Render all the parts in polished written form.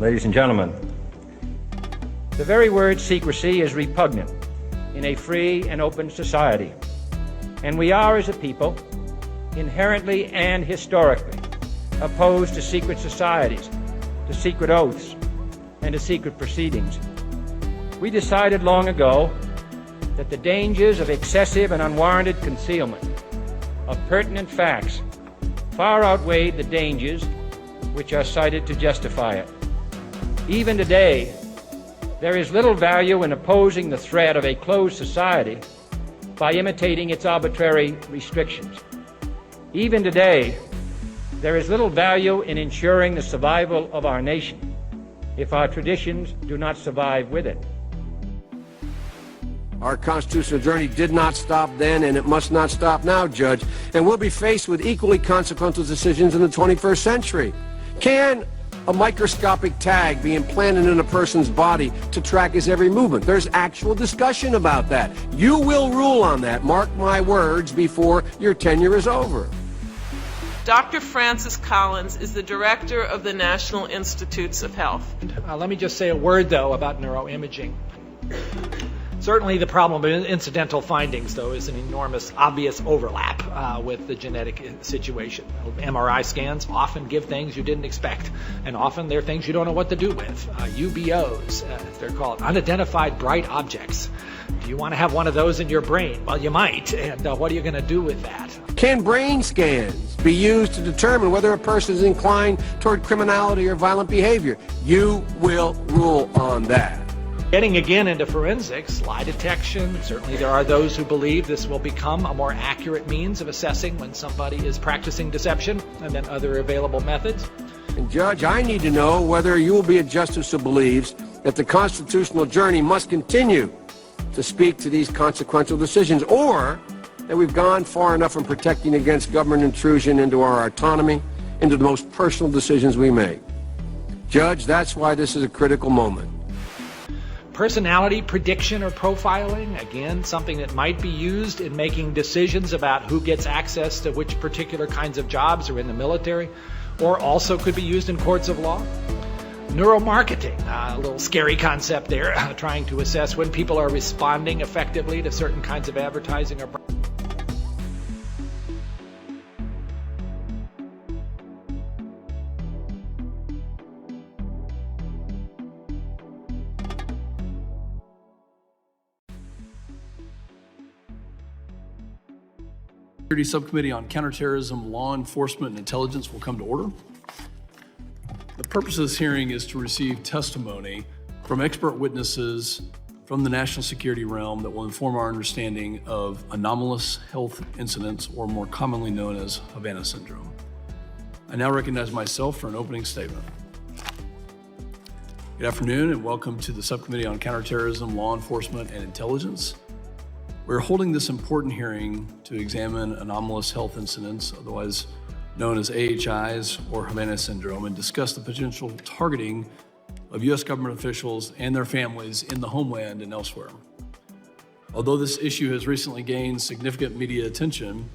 ladies and gentlemen, the very word secrecy is repugnant in a free and open society, and we are, as a people, inherently and historically opposed to secret societies, to secret oaths, and to secret proceedings. We decided long ago that the dangers of excessive and unwarranted concealment of pertinent facts far outweighed the dangers which are cited to justify it. Even today, there is little value in opposing the threat of a closed society by imitating its arbitrary restrictions. Even today, there is little value in ensuring the survival of our nation if our traditions do not survive with it. Our constitutional journey did not stop then, and it must not stop now, Judge. And we'll be faced with equally consequential decisions in the 21st century. Can a microscopic tag be implanted in a person's body to track his every movement? There's actual discussion about that. You will rule on that, mark my words, before your tenure is over. Dr. Francis Collins is the director of the National Institutes of Health. Let me just say a word, though, about neuroimaging. Certainly the problem of incidental findings, though, is an enormous, obvious overlap with the genetic situation. MRI scans often give things you didn't expect, and often they're things you don't know what to do with. UBOs, they're called unidentified bright objects. Do you want to have one of those in your brain? Well, you might, and what are you going to do with that? Can brain scans be used to determine whether a person is inclined toward criminality or violent behavior? You will rule on that. Getting again into forensics, lie detection, certainly there are those who believe this will become a more accurate means of assessing when somebody is practicing deception and then other available methods. And Judge, I need to know whether you will be a justice who believes that the constitutional journey must continue to speak to these consequential decisions, or that we've gone far enough in protecting against government intrusion into our autonomy, into the most personal decisions we make. Judge, that's why this is a critical moment. Personality prediction or profiling, again, something that might be used in making decisions about who gets access to which particular kinds of jobs or in the military, or also could be used in courts of law. Neuromarketing, a little scary concept there, trying to assess when people are responding effectively to certain kinds of advertising or Security Subcommittee on Counterterrorism, Law Enforcement, and Intelligence will come to order. The purpose of this hearing is to receive testimony from expert witnesses from the national security realm that will inform our understanding of anomalous health incidents, or more commonly known as Havana Syndrome. I now recognize myself for an opening statement. Good afternoon and welcome to the Subcommittee on Counterterrorism, Law Enforcement, and Intelligence. We're holding this important hearing to examine anomalous health incidents, otherwise known as AHIs or Havana Syndrome, and discuss the potential targeting of U.S. government officials and their families in the homeland and elsewhere. Although this issue has recently gained significant media attention,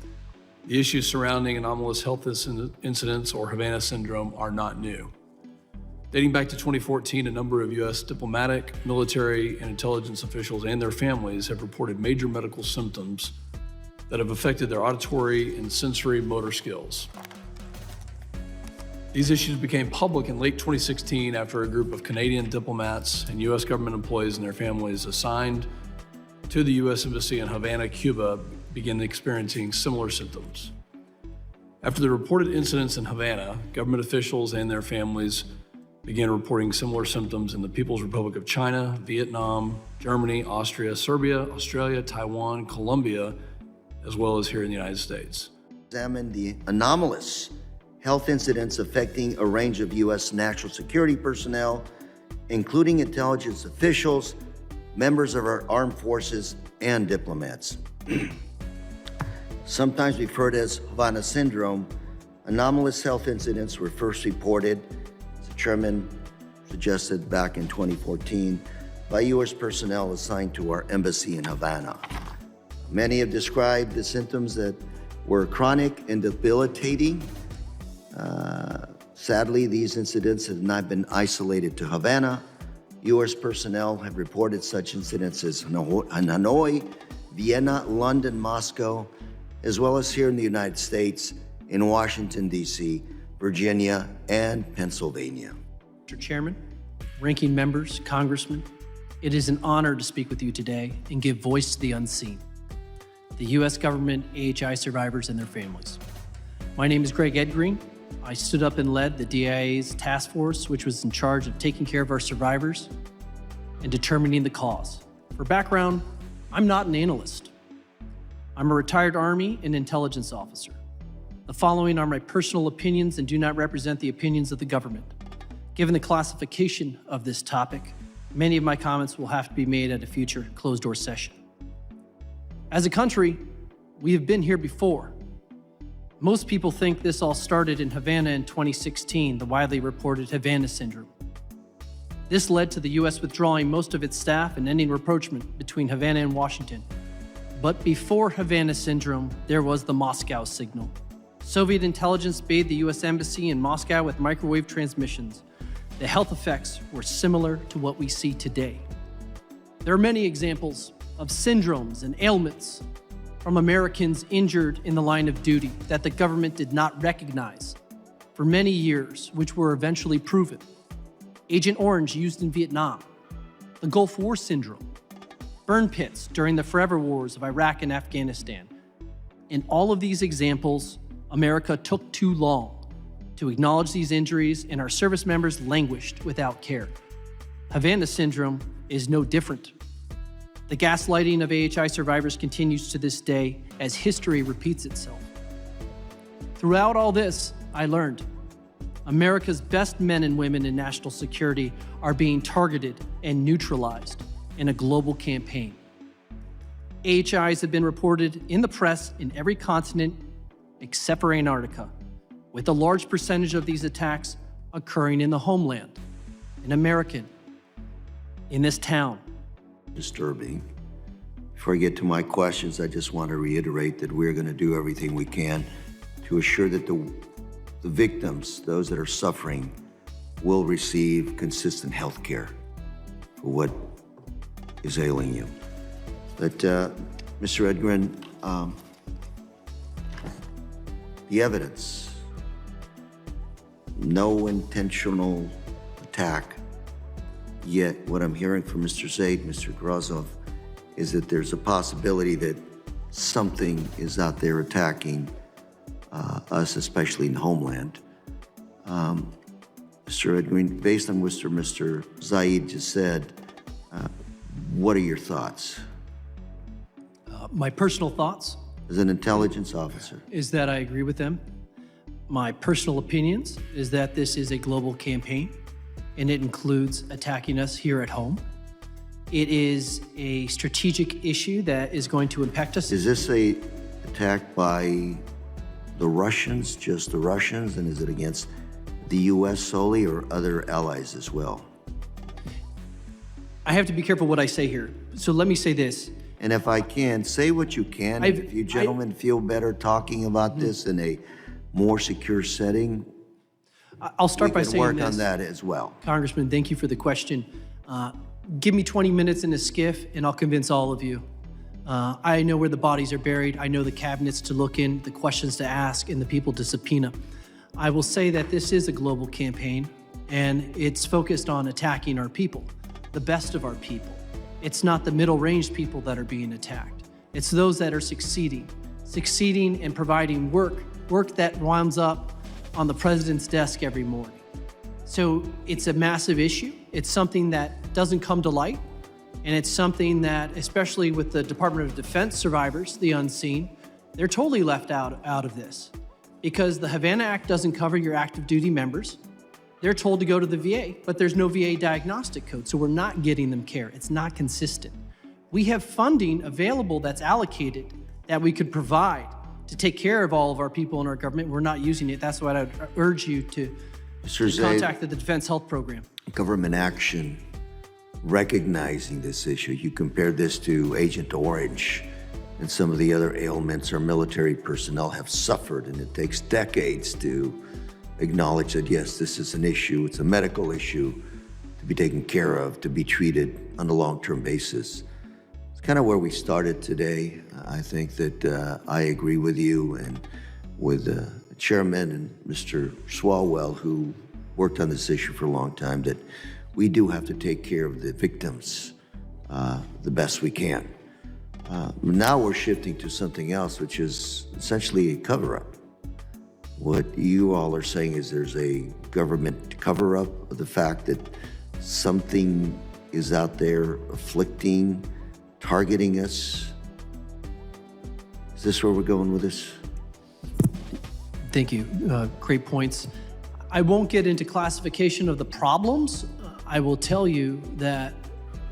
the issues surrounding anomalous health incidents or Havana Syndrome are not new. Dating back to 2014, a number of U.S. diplomatic, military, and intelligence officials and their families have reported major medical symptoms that have affected their auditory and sensory motor skills. These issues became public in late 2016 after a group of Canadian diplomats and U.S. government employees and their families assigned to the U.S. Embassy in Havana, Cuba, began experiencing similar symptoms. After the reported incidents in Havana, government officials and their families began reporting similar symptoms in the People's Republic of China, Vietnam, Germany, Austria, Serbia, Australia, Taiwan, Colombia, as well as here in the United States. Examine the anomalous health incidents affecting a range of U.S. national security personnel, including intelligence officials, members of our armed forces, and diplomats. Sometimes referred as Havana Syndrome, anomalous health incidents were first reported, as the chairman suggested, back in 2014 by U.S. personnel assigned to our embassy in Havana. Many have described the symptoms that were chronic and debilitating. Sadly, these incidents have not been isolated to Havana. U.S. personnel have reported such incidents as Hanoi, Vienna, London, Moscow, as well as here in the United States, in Washington, D.C., Virginia, and Pennsylvania. Mr. Chairman, ranking members, congressmen, it is an honor to speak with you today and give voice to the unseen, the U.S. government, AHI survivors, and their families. My name is Greg Edgreen. I stood up and led the DIA's task force, which was in charge of taking care of our survivors and determining the cause. For background, I'm not an analyst. I'm a retired Army and intelligence officer. The following are my personal opinions and do not represent the opinions of the government. Given the classification of this topic, many of my comments will have to be made at a future closed-door session. As a country, we have been here before. Most people think this all started in Havana in 2016, the widely reported Havana Syndrome. This led to the U.S. withdrawing most of its staff and ending rapprochement between Havana and Washington. But before Havana Syndrome, there was the Moscow Signal. Soviet intelligence bathed the U.S. Embassy in Moscow with microwave transmissions. The health effects were similar to what we see today. There are many examples of syndromes and ailments from Americans injured in the line of duty that the government did not recognize for many years, which were eventually proven. Agent Orange used in Vietnam, the Gulf War syndrome, burn pits during the forever wars of Iraq and Afghanistan. In all of these examples, America took too long to acknowledge these injuries, and our service members languished without care. Havana Syndrome is no different. The gaslighting of AHI survivors continues to this day as history repeats itself. Throughout all this, I learned America's best men and women in national security are being targeted and neutralized in a global campaign. AHIs have been reported in the press in every continent except for Antarctica, with a large percentage of these attacks occurring in the homeland, an American, in this town. Disturbing. Before I get to my questions, I just want to reiterate that we're going to do everything we can to assure that the victims, those that are suffering, will receive consistent health care for what is ailing you. But Mr. Edgren, the evidence, no intentional attack. Yet what I'm hearing from Mr. Zaid, Mr. Grozov, is that there's a possibility that something is out there attacking us, especially in homeland. Mr. Edgreen, based on what Mr. Zaid just said, what are your thoughts? My personal thoughts As an intelligence officer. is that I agree with them. My personal opinions is that this is a global campaign, and it includes attacking us here at home. It is a strategic issue that is going to impact us. Is this a attack by the Russians, just the Russians, and is it against the U.S. solely or other allies as well? I have to be careful what I say here. So let me say this. And if I can, say what you can. And if you gentlemen feel better talking about this in a more secure setting, I'll start by we can saying work this. on that as well. Congressman, thank you for the question. Give me 20 minutes in a skiff and I'll convince all of you. I know where the bodies are buried. I know the cabinets to look in, the questions to ask, and the people to subpoena. I will say that this is a global campaign and it's focused on attacking our people, the best of our people. It's not the middle-range people that are being attacked. It's those that are succeeding and providing work that winds up on the president's desk every morning. So it's a massive issue. It's something that doesn't come to light, and it's something that, especially with the Department of Defense survivors, the unseen, they're totally left out of this because the Havana Act doesn't cover your active duty members. They're told to go to the VA, but there's no VA diagnostic code, so we're not getting them care. It's not consistent. We have funding available that's allocated that we could provide to take care of all of our people in our government. We're not using it. That's why I'd urge you to contact the Defense Health Program. Government action recognizing this issue. You compare this to Agent Orange and some of the other ailments our military personnel have suffered, and it takes decades to acknowledge that, yes, this is an issue. It's a medical issue to be taken care of, to be treated on a long-term basis. It's kind of where we started today. I think that I agree with you and with the chairman and Mr. Swalwell, who worked on this issue for a long time, that we do have to take care of the victims the best we can. Now we're shifting to something else, which is essentially a cover-up. What you all are saying is there's a government cover-up of the fact that something is out there afflicting, targeting us. Is this where we're going with this? Thank you. Great points. I won't get into classification of the problems. I will tell you that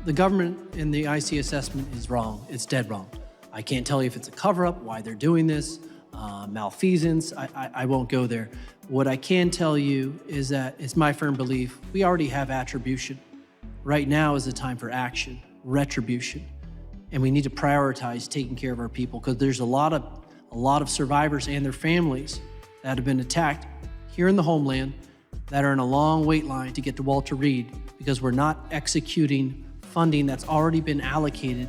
the government in the IC assessment is wrong. It's dead wrong. I can't tell you if it's a cover-up, why they're doing this, malfeasance. I won't go there. What I can tell you is that it's my firm belief we already have attribution. Right now is the time for action, retribution, and we need to prioritize taking care of our people, because there's a lot of survivors and their families that have been attacked here in the homeland that are in a long wait line to get to Walter Reed because we're not executing funding that's already been allocated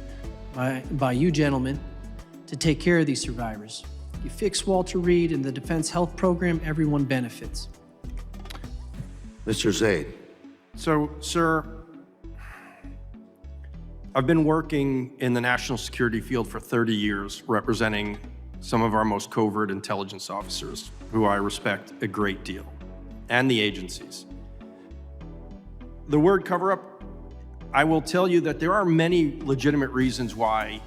by you gentlemen to take care of these survivors. You fix Walter Reed and the Defense Health Program, everyone benefits. Mr. Zaid. So, sir, I've been working in the national security field for 30 years, representing some of our most covert intelligence officers, who I respect a great deal, and the agencies. The word cover-up, I will tell you that there are many legitimate reasons why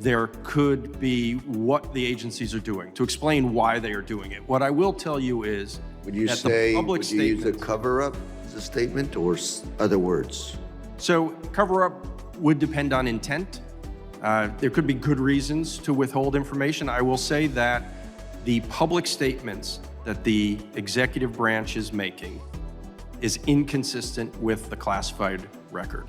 there could be what the agencies are doing, to explain why they are doing it. What I will tell you is Would you that say, the public would you use a statements... cover-up as a statement or other words? So cover-up would depend on intent. There could be good reasons to withhold information. I will say that the public statements that the executive branch is making is inconsistent with the classified record.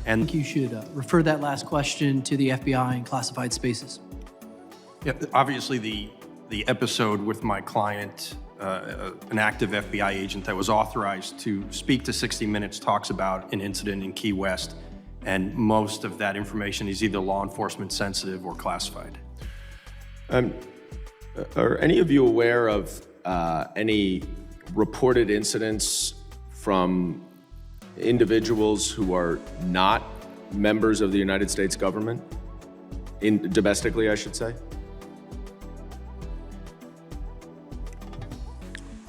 I think you should refer that last question to the FBI and classified spaces. Yeah, obviously the episode with my client, an active FBI agent that was authorized to speak to 60 Minutes, talks about an incident in Key West, and most of that information is either law enforcement sensitive or classified. Are any of you aware of any reported incidents from individuals who are not members of the United States government, domestically, I should say?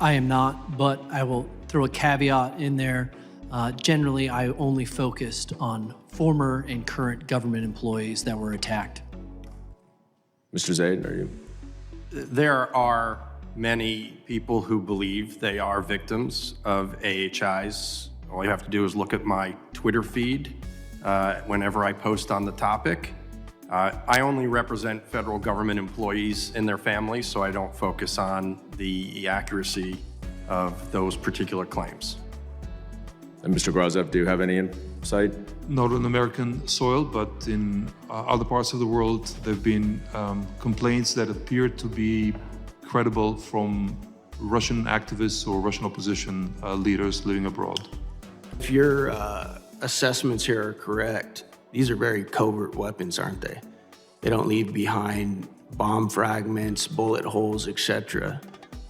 I am not, but I will throw a caveat in there. Generally, I only focused on former and current government employees that were attacked. Mr. Zaid, are you? There are many people who believe they are victims of AHIs. All you have to do is look at my Twitter feed whenever I post on the topic. I only represent federal government employees and their families, so I don't focus on the accuracy of those particular claims. And Mr. Grozev, do you have any insight? Not on American soil, but in other parts of the world, there have been complaints that appear to be credible from Russian activists or Russian opposition leaders living abroad. If your assessments here are correct, these are very covert weapons, aren't they? They don't leave behind bomb fragments, bullet holes, etc.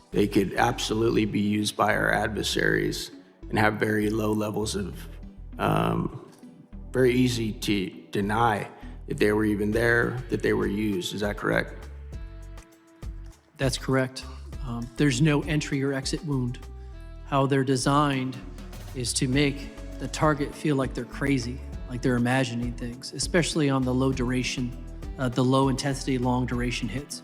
They could absolutely be used by our adversaries and have very low levels of, very easy to deny that they were even there, that they were used. Is that correct? That's correct. There's no entry or exit wound. How they're designed is to make the target feel like they're crazy, like they're imagining things, especially on the low duration, the low intensity, long duration hits.